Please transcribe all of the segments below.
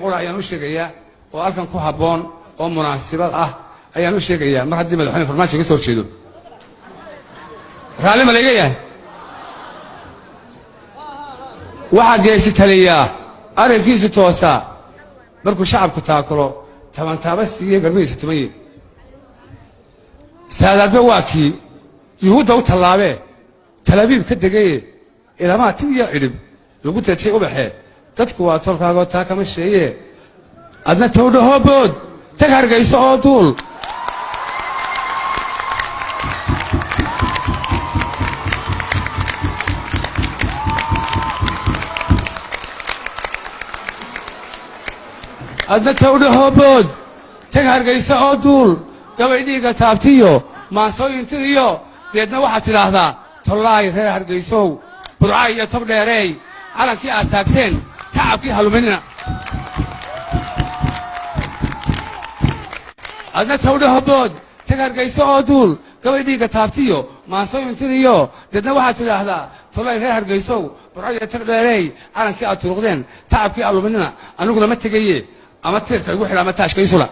qura ayaan u sheegayaa oo halkan ku habboon oo munaasabad ah ayaan u sheegayaa mar haddii madaxweyne farmaajo ka soo horjeedo raalli ma laga yahay waxaa geesi taliyaa arrinkiisu toosaa markuu shacabku taakulo tabantaaba siiye garbihiisa tumaye saadaadba waa kii yuhuudda u tallaabee talaabiib ka degaye ilaamaha tin iyo cidhib lagu dajay ubaxee dadku waa tolkaagoo taa kama sheeye adna towdhahoo bood tag hargayso oo duul adna towdhahoo bood tag hargayso oo duul gabay dhiigga taabtiyo maansooyintiriyo deedna waxaad tidhaahdaa tollaay reer hargaysow burca iyo tob dheereey calankii aad taagteen tacabkii haluminina adna towdhaho bood tag hargayso oo duul gabay dhiigga taabtiyo maansooyintiriyo deedna waxaad tidhaahdaa tollaay reer hargaysow burca iyo tob dheereey calankii aad turuqdeen tacabkii haluminina aniguna ma tegaye ama tiirka igu xidha ama taashka isula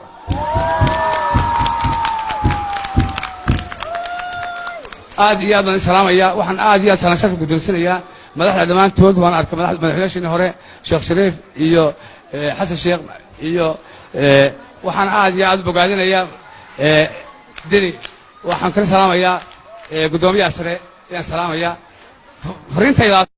aad iyo aad baan salaamayaa waxaan aad iyo aad salaan sharka guddoonsanayaa madaxda dhammaantood waan arkay madaxweynaasheenii hore sheekh shariif iyo xasan sheekh iyo waxaan aad iyo aad u bogaadinayaa deni waxaan kala salaamayaa guddoomiyaha sare ayaan salaamayaa fariintayda